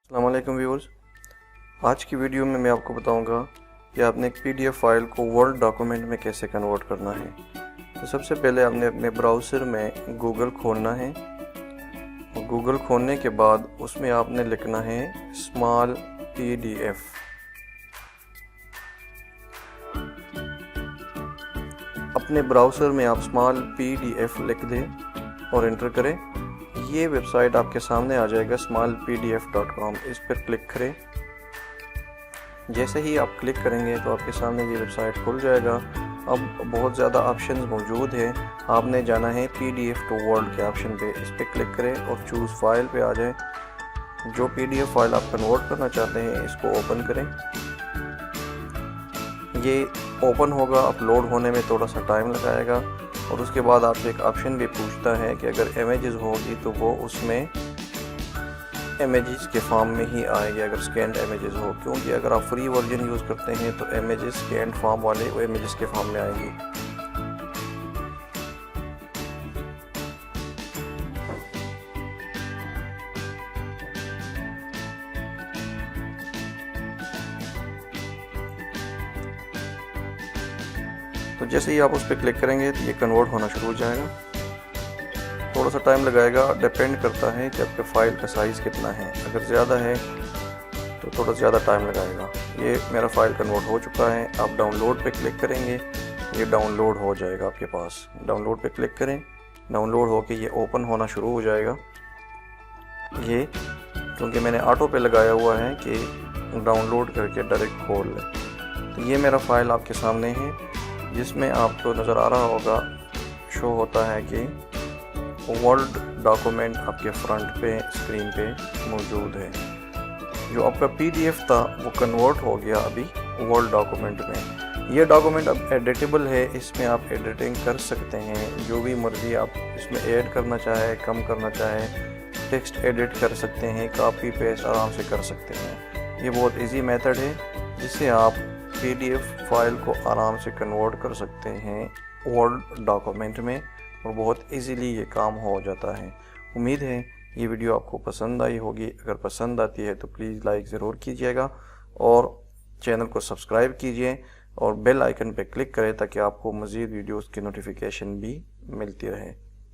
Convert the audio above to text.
अस्सलाम वालेकुम व्यूअर्स। आज की वीडियो में मैं आपको बताऊंगा कि आपने एक पीडीएफ फाइल को वर्ड डॉक्यूमेंट में कैसे कन्वर्ट करना है। तो सबसे पहले आपने अपने ब्राउज़र में गूगल खोलना है और गूगल खोलने के बाद उसमें आपने लिखना है स्मॉल पीडीएफ। अपने ब्राउज़र में आप स्मॉल पीडीएफ लिख दें और एंटर करें। ये वेबसाइट आपके सामने आ जाएगा smallpdf.com। इस पर क्लिक करें। जैसे ही आप क्लिक करेंगे तो आपके सामने ये वेबसाइट खुल जाएगा। अब बहुत ज़्यादा ऑप्शंस मौजूद हैं। आपने जाना है पीडीएफ टू वर्ड के ऑप्शन पे, इस पर क्लिक करें और चूज़ फाइल पे आ जाए। जो पीडीएफ फाइल आप कन्वर्ट करना चाहते हैं इसको ओपन करें। ये ओपन होगा, अपलोड होने में थोड़ा सा टाइम लगाएगा और उसके बाद आपसे एक ऑप्शन भी पूछता है कि अगर इमेजेस होगी तो वो उसमें इमेजेस के फॉर्म में ही आएगी अगर स्कैन्ड इमेजेस हो, क्योंकि अगर आप फ्री वर्जन यूज़ करते हैं तो इमेजेस स्कैन्ड फॉर्म वाले वो इमेजेस के फॉर्म में आएंगी। तो जैसे ही आप उस पर क्लिक करेंगे तो ये कन्वर्ट होना शुरू हो जाएगा। थोड़ा सा टाइम लगाएगा, डिपेंड करता है कि आपके फ़ाइल का साइज़ कितना है। अगर ज़्यादा है तो थोड़ा ज़्यादा टाइम लगाएगा। ये मेरा फ़ाइल कन्वर्ट हो चुका है। आप डाउनलोड पे क्लिक करेंगे, ये डाउनलोड हो जाएगा आपके पास। डाउनलोड पे क्लिक करें, डाउनलोड होके ये ओपन होना शुरू हो जाएगा। ये क्योंकि मैंने ऑटो पे लगाया हुआ है कि डाउनलोड करके डायरेक्ट खोल लें। तो ये मेरा फ़ाइल आपके सामने है, जिसमें आपको नज़र आ रहा होगा, शो होता है कि वर्ड डॉक्यूमेंट आपके फ्रंट पे स्क्रीन पे मौजूद है। जो आपका पीडीएफ था वो कन्वर्ट हो गया अभी वर्ड डॉक्यूमेंट में। ये डॉक्यूमेंट अब एडिटेबल है, इसमें आप एडिटिंग कर सकते हैं। जो भी मर्ज़ी आप इसमें ऐड करना चाहे, कम करना चाहे, टेक्स्ट एडिट कर सकते हैं, कॉपी पेस्ट आराम से कर सकते हैं। ये बहुत इजी मेथड है जिससे आप पीडीएफ फाइल को आराम से कन्वर्ट कर सकते हैं वर्ड डॉक्यूमेंट में और बहुत इजीली ये काम हो जाता है। उम्मीद है ये वीडियो आपको पसंद आई होगी। अगर पसंद आती है तो प्लीज़ लाइक ज़रूर कीजिएगा और चैनल को सब्सक्राइब कीजिए और बेल आइकन पर क्लिक करें ताकि आपको मज़ीद वीडियोस की नोटिफिकेशन भी मिलती रहे।